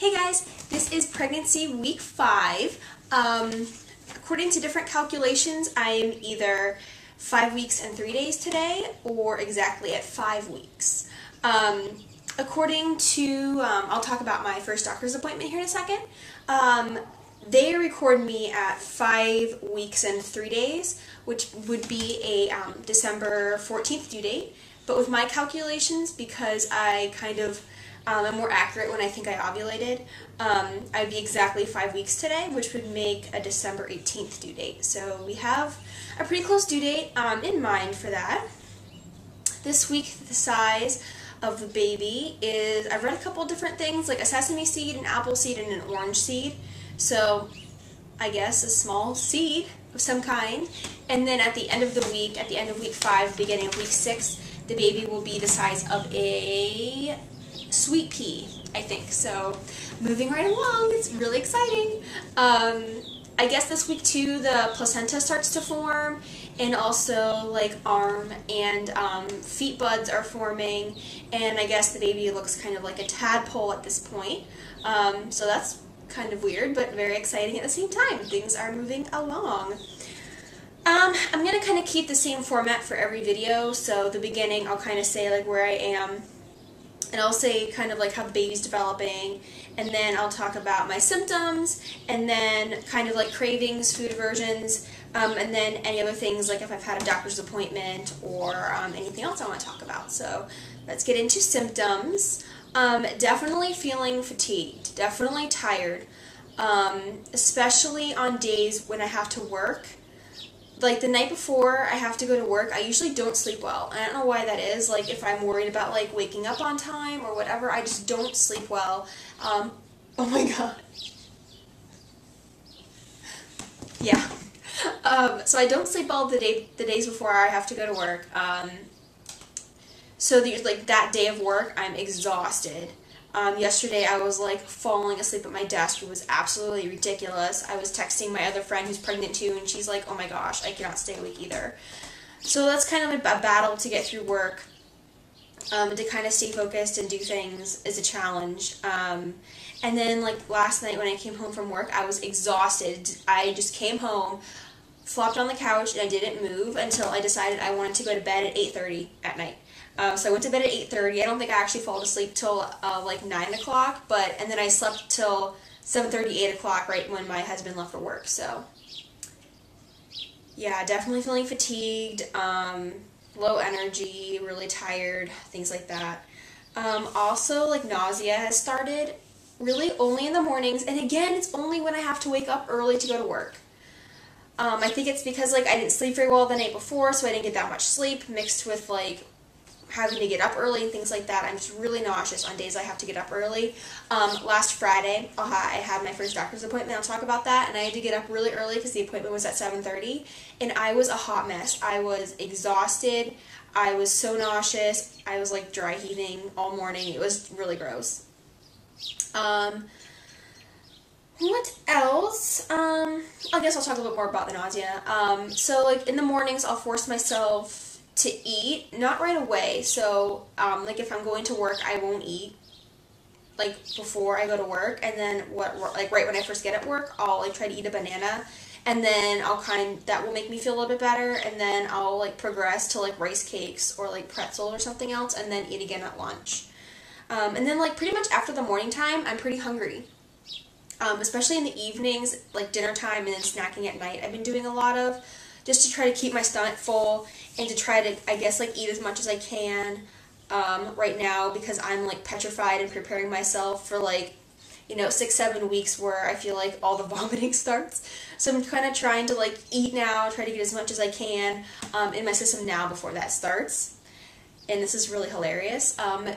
Hey guys, this is pregnancy week 5. According to different calculations, I am either 5 weeks and 3 days today or exactly at 5 weeks. According to, I'll talk about my first doctor's appointment here in a second. They record me at 5 weeks and 3 days, which would be a December 14th due date. But with my calculations, because I kind of am more accurate when I think I ovulated, I'd be exactly 5 weeks today, which would make a December 18th due date. So we have a pretty close due date in mind for that. This week, the size of the baby is, I've read a couple different things, like a sesame seed, an apple seed, and an orange seed. So I guess a small seed of some kind. And then at the end of the week, at the end of week 5, beginning of week 6, the baby will be the size of a sweet pea, I think. So moving right along, it's really exciting. I guess this week too, the placenta starts to form, and also like arm and feet buds are forming, and I guess the baby looks kind of like a tadpole at this point. So that's kind of weird, but very exciting at the same time. Things are moving along. I'm going to kind of keep the same format for every video. So the beginning, I'll kind of say like where I am, and I'll say kind of like how the baby's developing, and then I'll talk about my symptoms, and then kind of like cravings, food aversions, and then any other things like if I've had a doctor's appointment or anything else I want to talk about. So let's get into symptoms. Definitely feeling fatigued, definitely tired, especially on days when I have to work. Like the night before I have to go to work, I usually don't sleep well. I don't know why that is. Like if I'm worried about like waking up on time or whatever, I just don't sleep well. Oh my god. Yeah. So I don't sleep well the days before I have to go to work. So like that day of work, I'm exhausted. Yesterday I was like falling asleep at my desk. It was absolutely ridiculous. I was texting my other friend who's pregnant too, and she's like, oh my gosh, I cannot stay awake either. So that's kind of a battle to get through work. To kind of stay focused and do things is a challenge. And then like last night when I came home from work, I was exhausted. I just came home, flopped on the couch, and I didn't move until I decided I wanted to go to bed at 8:30 at night. So I went to bed at 8:30. I don't think I actually fall asleep till like 9 o'clock, and then I slept till 7:30, 8 o'clock, right when my husband left for work. So yeah, definitely feeling fatigued, low energy, really tired, things like that. Also, like nausea has started, really only in the mornings, and again, it's only when I have to wake up early to go to work. I think it's because like I didn't sleep very well the night before, so I didn't get that much sleep, mixed with like having to get up early and things like that. I'm just really nauseous on days I have to get up early. Last Friday, I had my first doctor's appointment. I'll talk about that. And I had to get up really early because the appointment was at 7:30. And I was a hot mess. I was exhausted. I was so nauseous. I was like dry heaving all morning. It was really gross. What else? I guess I'll talk a little bit more about the nausea. So like in the mornings, I'll force myself to eat, not right away. So like if I'm going to work, I won't eat like before I go to work, and then like right when I first get at work, I'll like try to eat a banana, and then that will make me feel a little bit better, and then I'll like progress to like rice cakes or like pretzel or something else, and then eat again at lunch. And then like pretty much after the morning time, I'm pretty hungry. Especially in the evenings, like dinner time and then snacking at night, I've been doing a lot of, just to try to keep my stomach full and to try to, I guess, like eat as much as I can right now, because I'm like petrified and preparing myself for like, 6-7 weeks where I feel like all the vomiting starts. So I'm kind of trying to like eat now, try to get as much as I can in my system now before that starts. And this is really hilarious.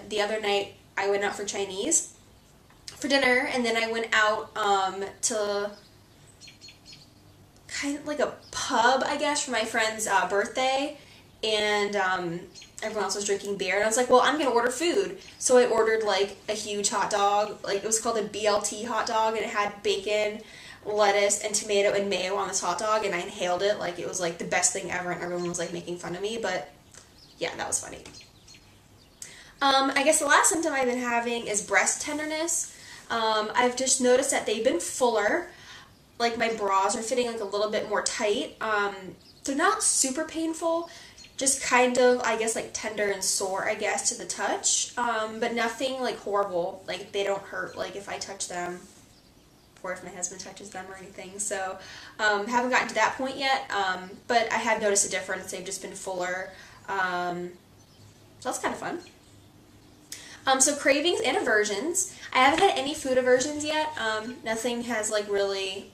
The other night I went out for Chinese for dinner, and then I went out to kind of like a pub, I guess, for my friend's birthday, and everyone else was drinking beer, and I was like, well, I'm going to order food. So I ordered like a huge hot dog, like it was called a BLT hot dog, and it had bacon, lettuce, and tomato and mayo on this hot dog, and I inhaled it like it was like the best thing ever, and everyone was like making fun of me, but yeah, that was funny. I guess the last symptom I've been having is breast tenderness. I've just noticed that they've been fuller. Like my bras are fitting like a little bit more tight. They're not super painful, just kind of, I guess, like tender and sore, I guess, to the touch. But nothing like horrible. Like they don't hurt like if I touch them or if my husband touches them or anything. So haven't gotten to that point yet, but I have noticed a difference. They've just been fuller. So that's kind of fun. So cravings and aversions. I haven't had any food aversions yet. Nothing has like really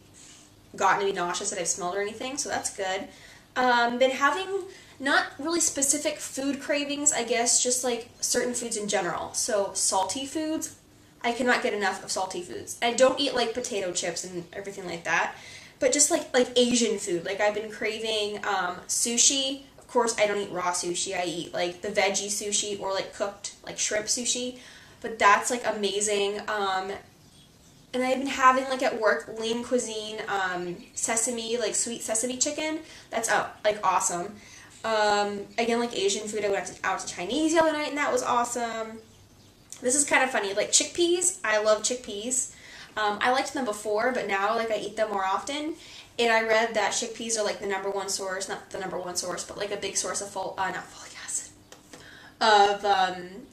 gotten to be nauseous that I've smelled or anything, so that's good. Been having not really specific food cravings, I guess, just like certain foods in general. So salty foods, I cannot get enough of salty foods. I don't eat like potato chips and everything like that, but just like Asian food. Like I've been craving sushi. Of course, I don't eat raw sushi. I eat like the veggie sushi or like cooked like shrimp sushi, but that's like amazing. And I've been having like at work lean cuisine sesame, like sweet sesame chicken. That's like awesome. Again, like Asian food, I went out to Chinese the other night and that was awesome. This is kind of funny, like chickpeas. I love chickpeas. I liked them before, but now like I eat them more often. And I read that chickpeas are like the #1 source, not the #1 source, but like a big source of not folic acid, of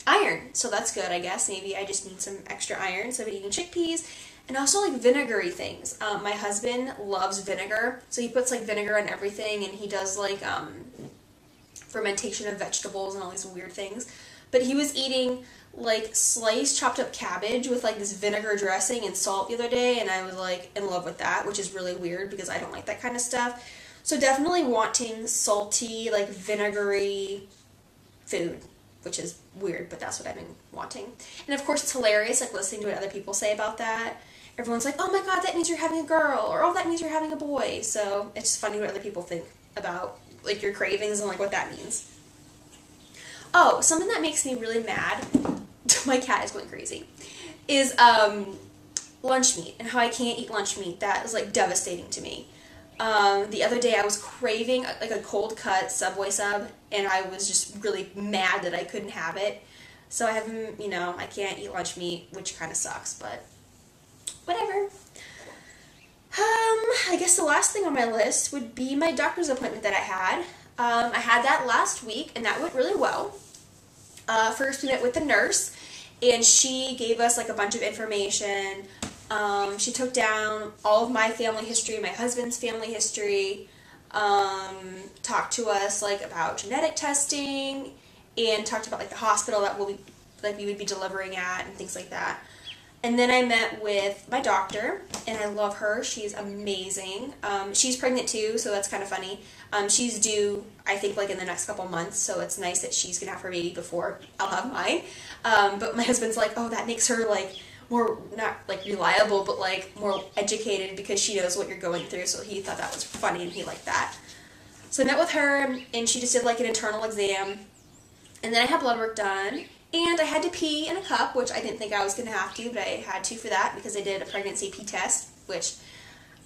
iron. So that's good, I guess. Maybe I just need some extra iron, so I've been eating chickpeas. And also like vinegary things. My husband loves vinegar, so he puts like vinegar on everything, and he does like fermentation of vegetables and all these weird things. But he was eating like sliced chopped up cabbage with like this vinegar dressing and salt the other day, and I was like in love with that, which is really weird because I don't like that kind of stuff. So definitely wanting salty, like vinegary food, which is weird, but that's what I've been wanting. And of course it's hilarious like listening to what other people say about that. Everyone's like, oh my god, that means you're having a girl, or oh, that means you're having a boy. So it's just funny what other people think about like your cravings and like what that means. Oh, something that makes me really mad, my cat is going crazy, is lunch meat and how I can't eat lunch meat. That is like devastating to me. The other day I was craving like a cold cut Subway sub, and I was just really mad that I couldn't have it. So I haven't, you know, I can't eat lunch meat, which kind of sucks, but whatever. I guess the last thing on my list would be my doctor's appointment that I had. I had that last week, and that went really well. First, we met with the nurse, and she gave us like a bunch of information. She took down all of my family history, my husband's family history, talked to us like about genetic testing, and talked about like the hospital that we would be delivering at and things like that. And then I met with my doctor, and I love her. She's amazing. She's pregnant too, so that's kind of funny. She's due, I think, like in the next couple months, so it's nice that she's gonna have her baby before I'll have mine. But my husband's like, oh, that makes her like more, not like reliable, but like more educated because she knows what you're going through, so he thought that was funny and he liked that. So I met with her, and she just did like an internal exam, and then I had blood work done. And I had to pee in a cup, which I didn't think I was going to have to, but I had to for that because I did a pregnancy pee test, which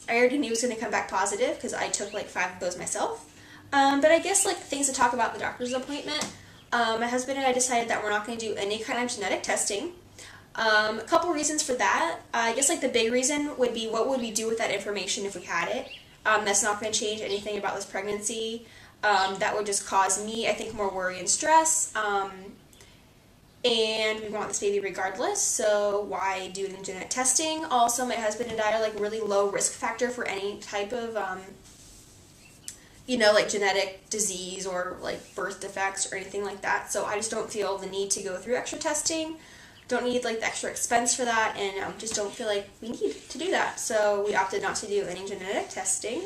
I already knew was going to come back positive because I took like 5 of those myself. But I guess like things to talk about in the doctor's appointment, my husband and I decided that we're not going to do any kind of genetic testing. A couple reasons for that. I guess like the big reason would be what would we do with that information if we had it. That's not going to change anything about this pregnancy. That would just cause me, I think, more worry and stress. And we want this baby regardless, so why do the genetic testing? Also, my husband and I are like really low risk factor for any type of, you know, like genetic disease or like birth defects or anything like that. So I just don't feel the need to go through extra testing. Don't need like the extra expense for that, and just don't feel like we need to do that. So we opted not to do any genetic testing.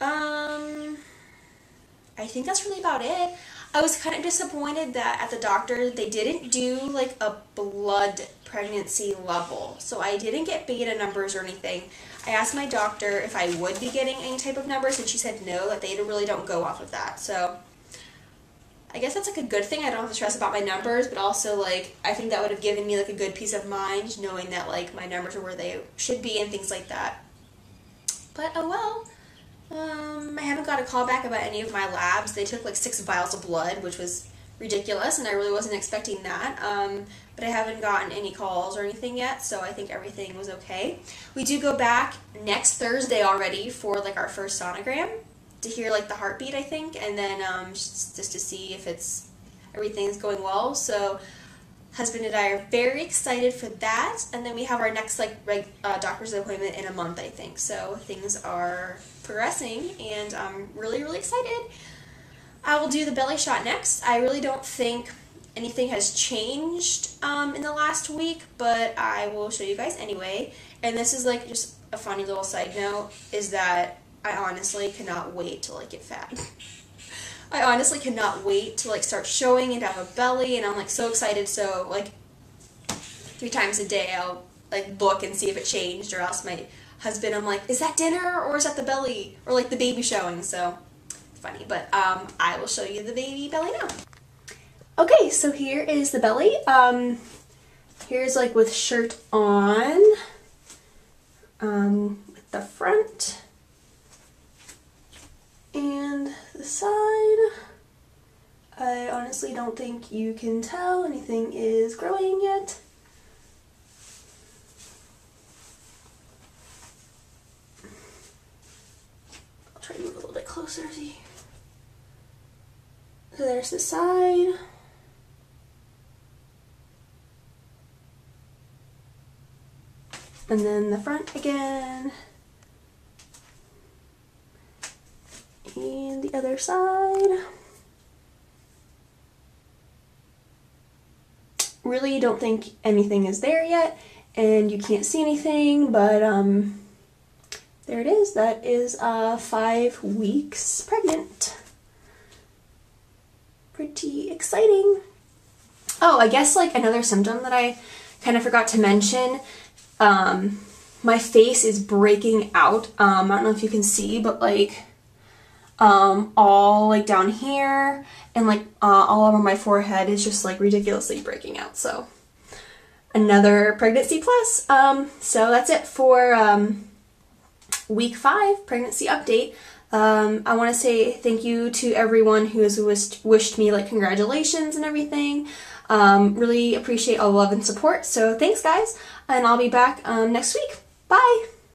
I think that's really about it. I was kind of disappointed that at the doctor they didn't do like a blood pregnancy level. So I didn't get beta numbers or anything. I asked my doctor if I would be getting any type of numbers, and she said no, that they really don't go off of that. So I guess that's like a good thing. I don't have to stress about my numbers, but also like I think that would have given me like a good peace of mind knowing that like my numbers are where they should be and things like that. But oh well. I haven't got a call back about any of my labs. They took like 6 vials of blood, which was ridiculous, and I really wasn't expecting that. But I haven't gotten any calls or anything yet, so I think everything was okay. We do go back next Thursday already for like our first sonogram to hear like the heartbeat, I think, and then just to see if everything's going well. So husband and I are very excited for that, and then we have our next like doctor's appointment in a month, I think. So things are progressing, and I'm really, really excited. I will do the belly shot next. I really don't think anything has changed in the last week, but I will show you guys anyway. And this is like just a funny little side note, is that I honestly cannot wait to like get fat. I honestly cannot wait to like start showing and have a belly, and I'm like so excited. So like 3 times a day I'll like look and see if it changed, or else my husband, I'm like, is that dinner or is that the belly or like the baby showing? So funny, but I will show you the baby belly now. Okay, so here is the belly. Here's like with shirt on, with the front and the side. I honestly don't think you can tell anything is growing yet. I'll try to move a little bit closer, see. So there's the side. And then the front again. And the other side. Really don't think anything is there yet, and you can't see anything, but there it is. That is 5 weeks pregnant. Pretty exciting. Oh, I guess like another symptom that I kind of forgot to mention, my face is breaking out. I don't know if you can see, but like all like down here and like all over my forehead is just like ridiculously breaking out. So another pregnancy plus. So that's it for week 5 pregnancy update. I want to say thank you to everyone who has wished me like congratulations and everything. Really appreciate all the love and support. So thanks guys, and I'll be back next week. Bye!